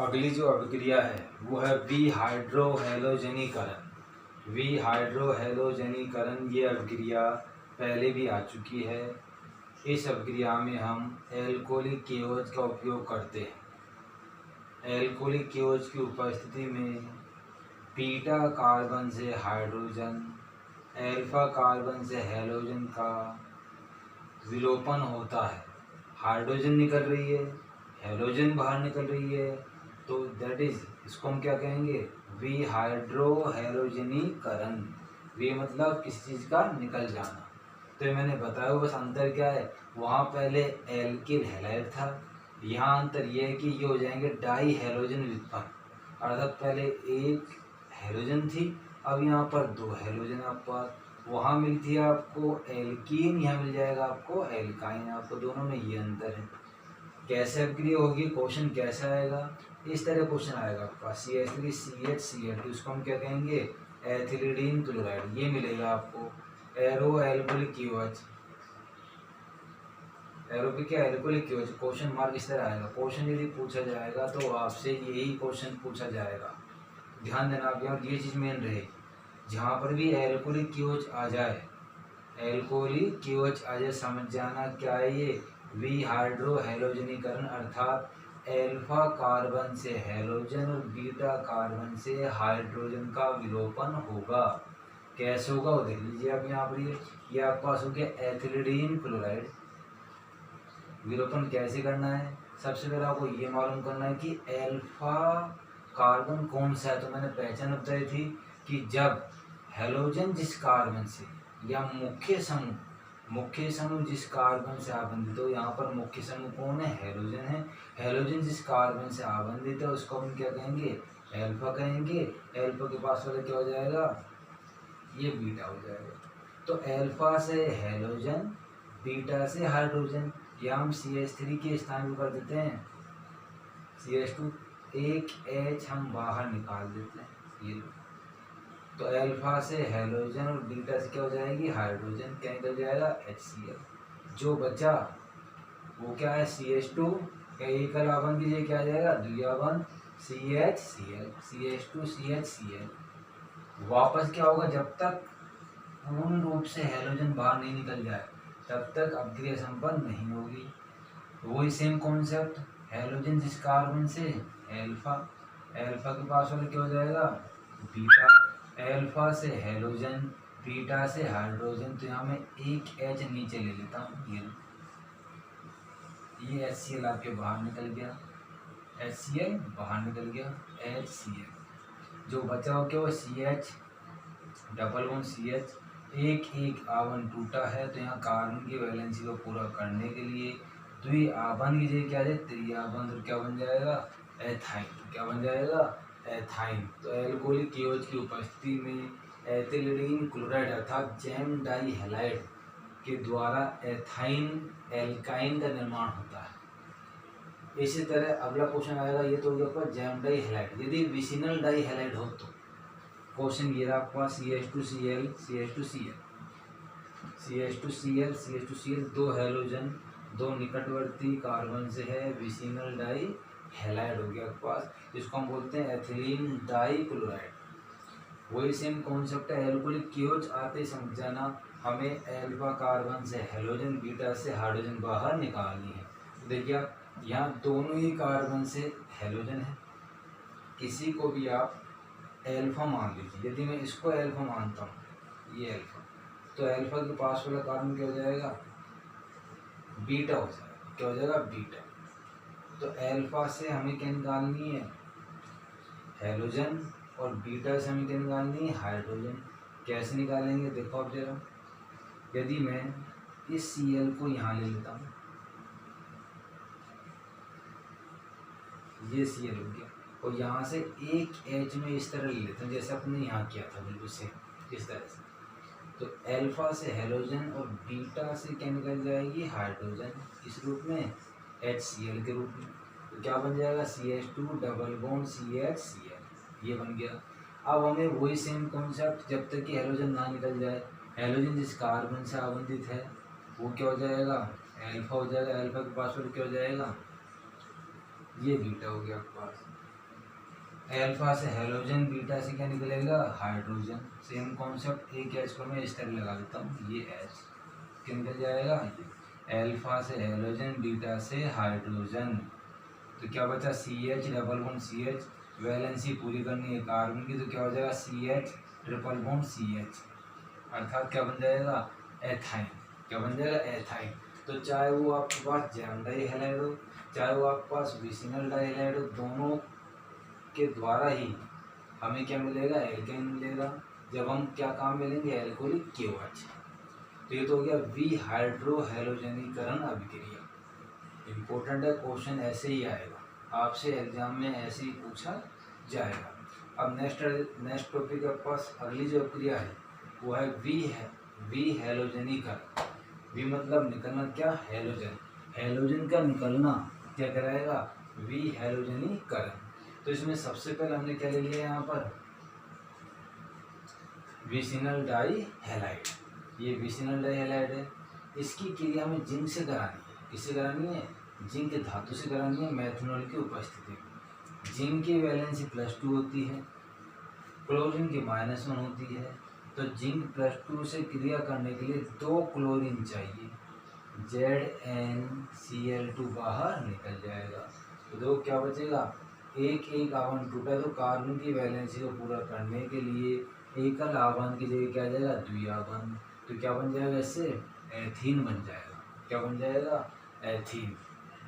अगली जो अभिक्रिया है वो है विहाइड्रोहैलोजनीकरण। विहाइड्रोहैलोजनीकरण ये अभिक्रिया पहले भी आ चुकी है। इस अभिक्रिया में हम एल्कोहलिक केओज का उपयोग करते हैं। एल्कोहलिक केओज की उपस्थिति में बीटा कार्बन से हाइड्रोजन, अल्फा कार्बन से हैलोजन का विलोपन होता है। हाइड्रोजन निकल रही है, हैलोजन बाहर निकल रही है, तो दैट इज, इसको हम क्या कहेंगे, विहाइड्रोहैलोजनीकरण। वे मतलब किसी चीज़ का निकल जाना। तो ये मैंने बताया, बस अंतर क्या है, वहाँ पहले एल्किल हैलाइड था, यहाँ अंतर ये है कि ये हो जाएंगे डाई हैलोजन व्युत्पन्न। अर्थात पहले एक हैलोजन थी, अब यहाँ पर दो हैलोजन आपके पास। वहाँ मिलती है आपको एल्कीन, यहाँ मिल जाएगा आपको एल्काइन। आपको दोनों में ये अंतर है। कैसे अभिक्रिया होगी, क्वेश्चन कैसा आएगा, इस तरह क्वेश्चन आएगा आपके पास। CH3CH उसको हम क्या कहेंगे, एथिलीडीन क्लोराइड। ये मिलेगा आपको एरो एल्कोहलिक केओएच। एरो पे क्या, एल्कोहलिक केओएच। क्वेश्चन मार्क इस तरह आएगा। क्वेश्चन यदि पूछा जाएगा तो आपसे यही क्वेश्चन पूछा जाएगा। ध्यान देना आप, यहाँ ये चीज़ मेन रहे, जहाँ पर भी एल्कोहलिक केओएच आ जाए, एल्कोहलिक केओएच आ जाए, समझ जाना क्या है ये, विहाइड्रोहैलोजनीकरण। अर्थात एल्फा कार्बन से हैलोजन और बीटा कार्बन से हाइड्रोजन का विलोपन होगा। कैसे होगा वो देख लीजिए आप यहाँ पर। ये आपके पास हो गया एथिलीडीन क्लोराइड। विलोपन कैसे करना है, सबसे पहले आपको ये मालूम करना है कि एल्फा कार्बन कौन सा है। तो मैंने पहचान बताई थी कि जब हैलोजन जिस कार्बन से, या मुख्य समूह जिस कार्बन से आबंधित हो, यहाँ पर मुख्य समूह कौन है, हैलोजन है। हैलोजन जिस कार्बन से आबंधित है उसको हम क्या कहेंगे, एल्फा कहेंगे। एल्फा के पास वाला क्या हो जाएगा, ये बीटा हो जाएगा। तो एल्फा से हैलोजन, बीटा से हाइड्रोजन, या हम CH3 के स्थान पर कर देते हैं CH2, एक H हम बाहर निकाल देते हैं, ये। तो एल्फा से हैलोजन और बीटा से क्या हो जाएगी, हाइड्रोजन, क्या निकल जाएगा, HCl। जो बचा वो क्या है, CH2, क्या एक आबंध कीजिए, क्या आ जाएगा, द्विआबंध CHCl, CH2CHCl। वापस क्या होगा, जब तक पूर्ण रूप से हैलोजन बाहर नहीं निकल जाए तब तक अभिक्रिया संपन्न नहीं होगी। वही सेम कॉन्सेप्ट, हैलोजन जिस कार्बन से, एल्फा, एल्फा के पास वाले क्या हो जाएगा, बीटा। एल्फा से हैलोजन, बीटा से हाइड्रोजन, तो यहाँ मैं एक H नीचे ले लेता हूँ, ये HCl आपके बाहर निकल गया, HCl बाहर निकल गया, HCl। जो बचा हो क्या, वो CH डबल वन CH, एक आवन टूटा है, तो यहाँ कार्बन की वैलेंसी को पूरा करने के लिए द्विआबंध की जगह क्या है, त्रिआबंध, और क्या बन जाएगा, एथाइन। क्या बन जाएगा, एथाइन। तो एल्कोहलिक केओएच की उपस्थिति में एथिलीडीन क्लोराइड अर्थात जैम डाई हैलाइड के द्वारा एथाइन एल्काइन का निर्माण होता है। इसी तरह अगला क्वेश्चन आएगा, ये तो हो गया जैम डाई हैलाइड। यदि विसिनल डाई हैलाइड हो तो क्वेश्चन ये रहा आपके पास, CH2Cl CH2Cl CH2Cl CH2Cl, दो हैलोजन दो निकटवर्ती कार्बन से है, विसिनल डाई हैलाइड हो गया आपके पास, जिसको हम बोलते हैं एथिलीन डाई क्लोराइड। वही सेम कॉन्सेप्ट है, एल्कोहलिक केओएच आते ही समझ जाना, हमें एल्फा कार्बन से हैलोजन, बीटा से हाइड्रोजन बाहर निकालनी है। देखिए यहाँ दोनों ही कार्बन से हैलोजन है, किसी को भी आप एल्फा मान लीजिए। यदि मैं इसको एल्फा मानता हूँ, ये एल्फा, तो एल्फा के पास वाला कार्बन क्या हो जाएगा, बीटा हो जाएगा। क्या हो जाएगा, बीटा। तो एल्फा से हमें क्या निकालनी है, हैलोजन, और बीटा से हमें क्या निकालनी है, हाइड्रोजन। कैसे निकालेंगे, देखो आप जरा। यदि मैं इस Cl को यहाँ ले लेता हूँ, ये Cl हो गया, और यहाँ से एक H में इस तरह ले लेते हैं जैसे अपने यहाँ किया था, बिल्कुल सेम इस तरह से। तो एल्फा से हैलोजन और बीटा से क्या निकल जाएगी, हाइड्रोजन, इस रूप में HCl के रूप में। तो क्या बन जाएगा, CH2 डबल बॉन्ड CHCl, ये बन गया। अब हमें वही सेम कॉन्सेप्ट, जब तक कि हैलोजन ना निकल जाए, हैलोजन जिस कार्बन से आबंधित है वो क्या हो जाएगा, एल्फा हो जाएगा। एल्फा के पास फिर क्या हो जाएगा, ये बीटा हो गया आपके पास। एल्फा से हेलोजन, बीटा से क्या निकलेगा हाइड्रोजन। सेम कॉन्सेप्ट एक एच को मैं इस तरह लगा देता हूँ, ये एच क्या निकल जाएगा, एल्फा से हेलोजन, बीटा से हाइड्रोजन। तो क्या बचा C H double bond C H, valency पूरी करनी है कार्बन की, तो क्या हो जाएगा C H triple bond C H, अर्थात क्या बन जाएगा एथाइन। क्या बन जाएगा एथाइन। तो चाहे वो आपके पास जैम डाई हैलाइड हो, चाहे वो आपके पास विसिनल डाई हैलाइड हो, दोनों के द्वारा ही हमें क्या मिलेगा एल्केन मिलेगा। जब हम क्या काम मिलेंगे एल्कोहलिक KOH। तो ये तो हो गया वी हाइड्रो हैलोजनीकरण अभिक्रिया। इम्पोर्टेंट है, क्वेश्चन ऐसे ही आएगा आपसे एग्जाम में, ऐसे ही पूछा जाएगा। अब नेक्स्ट टॉपिक के पास अगली जो अभिक्रिया है वो है वी हैलोजनीकरण। वी मतलब निकलना क्या हैलोजन, हैलोजन का निकलना क्या कराएगा वी हैलोजनीकरण। तो इसमें सबसे पहले हमने क्या ले लिया यहाँ पर विसिनल डाई हैलाइड। ये विसिनल डाई हैलाइड है, इसकी क्रिया में जिंक से करानी है। किससे करानी है, जिंक धातु से करानी है मेथनॉल की उपस्थिति में। जिंक की वैलेंसी +2 होती है, क्लोरीन की -1 होती है। तो जिंक +2 से क्रिया करने के लिए 2 क्लोरीन चाहिए, ZnCl2 बाहर निकल जाएगा। तो दो क्या बचेगा, एक आवन टूटा, तो कार्बन की वैलेंसी को पूरा करने के लिए एकल आवन की जगह क्या आ जाएगा द्विआवन। तो क्या बन जाएगा इससे एथीन बन जाएगा। क्या बन जाएगा एथीन।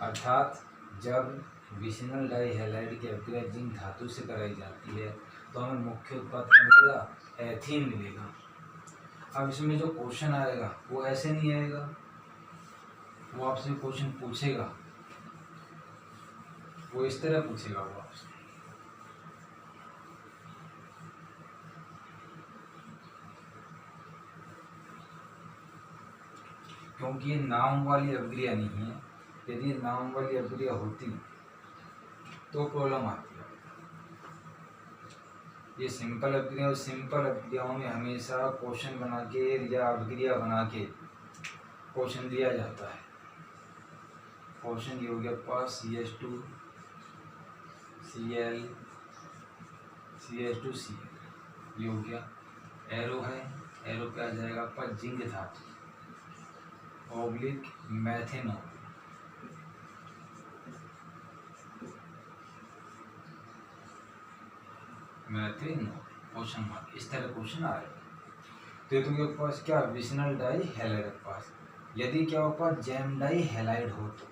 अर्थात जब विसिनल डाई हैलाइड की अभिक्रिया जिंक धातु से कराई जाती है तो हमें मुख्य उत्पाद मिलेगा एथीन मिलेगा। अब इसमें जो क्वेश्चन आएगा वो ऐसे नहीं आएगा, वो आपसे क्वेश्चन पूछेगा, वो इस तरह पूछेगा वो आपसे। क्योंकि ये नाम वाली अभिक्रिया नहीं है, यदि नाम वाली अभिक्रिया होती तो प्रॉब्लम आती है। ये सिंपल अभिक्रिया, सिंपल अभिक्रियाओं में हमेशा क्वेश्चन बना के या अभिक्रिया बना के क्वेश्चन दिया जाता है। क्वेश्चन ये हो गया पास CH2 Cl CH2Cl, ये हो गया एरो है, एरो पे आ जाएगा आपका जिंक धातु ऑब्लिक मैथेनॉल। क्वेश्चन मार्क, इस तरह क्वेश्चन आएगा। तो तुम्हारे पास क्या विसिनल डाई हैलाइड के पास, यदि क्या हो पास जैम डाई हैलाइड हो तो,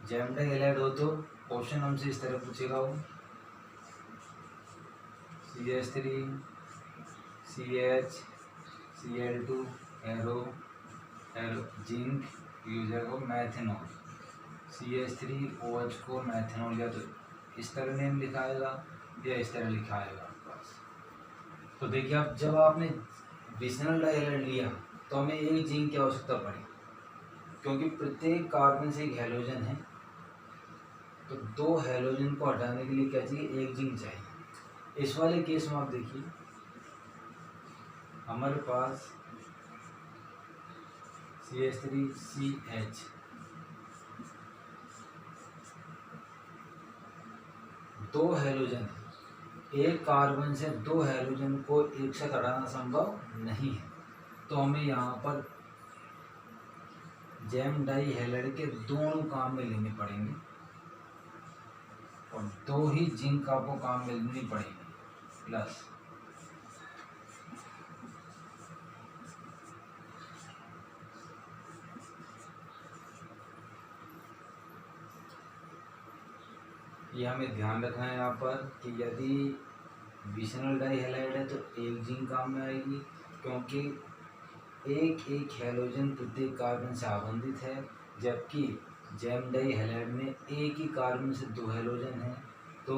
जैम डाई हैलाइड हो तो क्वेश्चन हमसे इस तरह पूछेगा वो CH3 CH Cl2 arrow zinc user को मैथेनॉल CH3OH को मैथेनॉल, या तो इस तरह नेम लिखाएगा या इस तरह लिखाएगा बस। तो देखिए आप जब आपने विसिनल डाई हैलाइड लिया तो हमें एक जिंक की आवश्यकता पड़ी, क्योंकि प्रत्येक कार्बन से एक हैलोजन है, तो 2 हैलोजन को हटाने के लिए क्या चाहिए एक जिंक चाहिए। इस वाले केस में आप देखिए हमारे पास CH3CH 2 हैलोजन है, एक कार्बन से 2 हैलोजन को एक साथ हटाना संभव नहीं है। तो हमें यहाँ पर जैम डाई हैलाइड के दोनों काम में लेने पड़ेंगे और 2 ही जिंक आपको काम में लेनी पड़ेगी प्लस ये हमें ध्यान रखना है यहाँ पर कि यदि विसिनल डाई हैलाइड है तो एक जिंक काम में आएगी, क्योंकि एक हैलोजन प्रत्येक कार्बन से आबंधित है, जबकि जैम डाई हैलाइड में एक ही कार्बन से 2 हैलोजन है। तो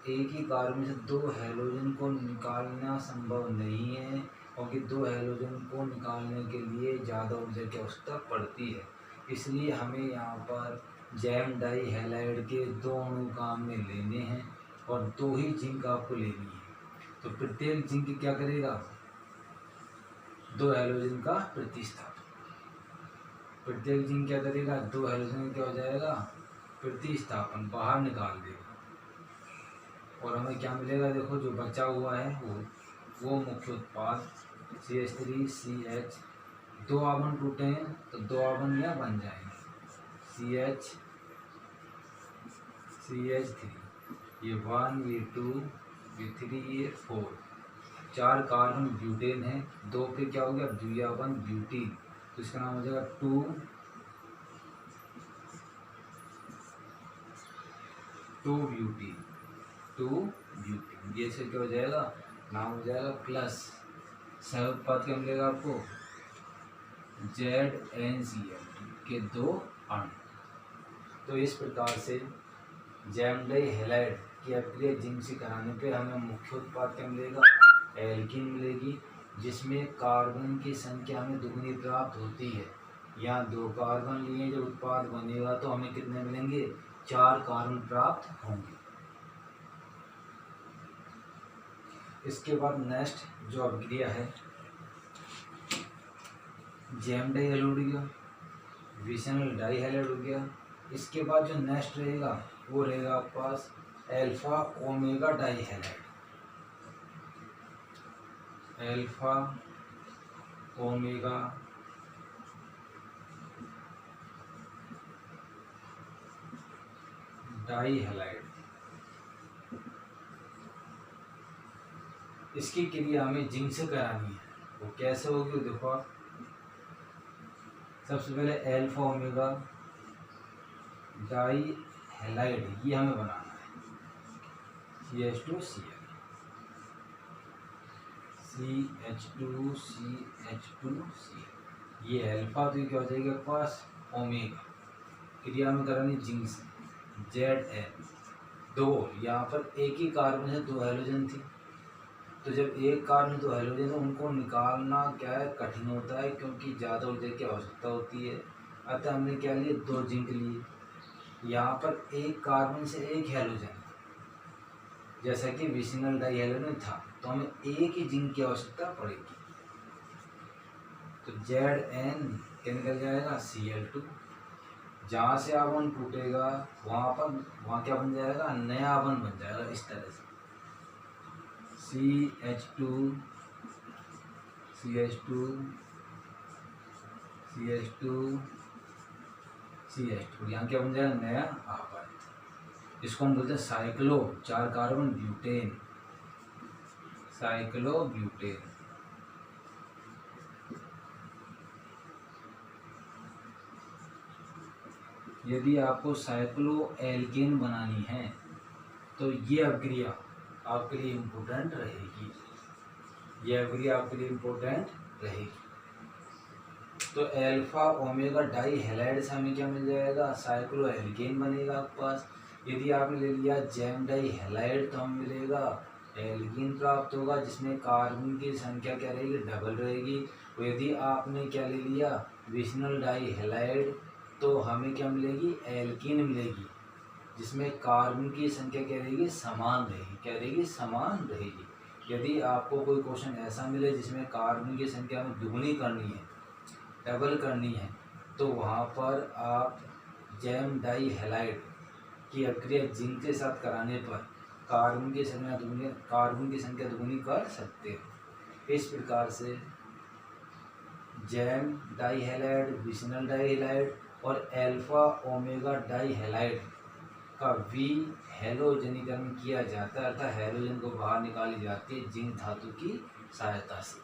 एक ही कार्बन से 2 हैलोजन को निकालना संभव नहीं है, क्योंकि 2 हैलोजन को निकालने के लिए ज़्यादा ऊर्जा की आवश्यकता पड़ती है। इसलिए हमें यहाँ पर जैम डाई हैलाइड के 2 अणु काम में लेने हैं और 2 ही जिंक आपको लेनी है। तो प्रत्येक जिंक क्या करेगा 2 हैलोजन का प्रतिस्थापन, प्रत्येक जिंक क्या करेगा 2 हैलोजन क्या हो जाएगा प्रतिस्थापन बाहर निकाल देगा। और हमें क्या मिलेगा, देखो जो बचा हुआ है वो मुख्य उत्पाद CH3CH, 2 आवन टूटे हैं तो 2 आवन यहाँ बन जाएंगे CH3, ये 1 ये 2 ये 3 ये 4, 4 कार्बन ब्यूटेन है, 2 पे क्या हो गया द्विआवन ब्यूटीन, तो इसका नाम हो जाएगा 2 ब्यूटीन, 2 ब्यूटीन। ये से क्या हो जाएगा, नाम हो जाएगा प्लस सह उत्पाद क्या मिलेगा आपको ZnCl के 2 अणु। तो इस प्रकार से जैम डाई हैलाइड की अभिक्रिया जिंक से कराने पे हमें मुख्य उत्पाद क्या मिलेगा, एल्कीन मिलेगी, जिसमें कार्बन की संख्या हमें दुगनी प्राप्त होती है। यहाँ 2 कार्बन लिए जब उत्पाद बनेगा तो हमें कितने मिलेंगे, 4 कार्बन प्राप्त होंगे। इसके बाद नेक्स्ट जो अभिक्रिया है जैम डाई हैलाइड हो गया, विशनल डाई हैलाइड हो गया। इसके बाद जो नेक्स्ट रहेगा वो रहेगा आपके पास alpha omega dihalide, alpha omega dihalide. इसकी क्रिया हमें जिंक से करानी है, वो कैसे होगी देखो आप। सबसे पहले अल्फा ओमेगा डाई हैलाइड ये हमें बनाना है, CH2Cl, ये अल्फा तो क्या हो जाएगा आपके पास ओमेगा, क्रिया में करानी जिंक से Zn, 2 यहाँ पर एक ही कार्बन से 2 हैलोजन थी, तो जब एक कार्बन 2 हैलोजन है उनको निकालना क्या है कठिन होता है, क्योंकि ज़्यादा ऊर्जा की आवश्यकता होती है। अतः हमने क्या लिए 2 जिंक लिए। यहाँ पर एक कार्बन से एक हैलोजन, जैसा कि विसिनल डाई हैलोजन था, तो हमें एक ही जिंक की आवश्यकता पड़ेगी। तो Zn क्या निकल जाएगा Cl2, जहाँ से आवन टूटेगा वहाँ क्या बन जाएगा, नया आवन बन जाएगा इस तरह से CH2 यहाँ क्या बन जाएगा, नया आवन। इसको हम बोलते हैं साइक्लो 4 कार्बन ब्यूटेन, साइक्लोब्यूटेन। यदि आपको साइक्लो एल्केन बनानी है तो ये अभिक्रिया आपके लिए इम्पोर्टेंट रहेगी, ये अभिक्रिया आपके लिए इम्पोर्टेंट रहेगी। तो अल्फा ओमेगा डाई हैलाइड से हमें क्या मिल जाएगा, साइक्लो एल्केन बनेगा आपके पास। यदि आपने ले लिया जैम डाई हैलाइड तो हमें मिलेगा एल्कीन प्राप्त होगा, जिसमें कार्बन की संख्या क्या रहेगी, डबल रहेगी। और यदि आपने क्या ले लिया विशनल डाई हैलाइड तो हमें क्या मिलेगी, एल्कीन मिलेगी, जिसमें कार्बन की संख्या क्या रहेगी, समान रहेगी। क्या रहेगी, समान रहेगी। यदि आपको कोई क्वेश्चन ऐसा मिले जिसमें कार्बन की संख्या में दुगनी करनी है, डबल करनी है, तो वहाँ पर आप जैम डाई हैलाइड की अभिक्रिया जिंक के साथ कराने पर कार्बन की संख्या दुगनी कर सकते हो। इस प्रकार से gem dihalide, vicinal dihalide और अल्फा ओमेगा डाई हैलाइड का हैलोजनीकरण किया जाता है, अर्थात हैलोजन को बाहर निकाली जाती है जिंक धातु की सहायता से।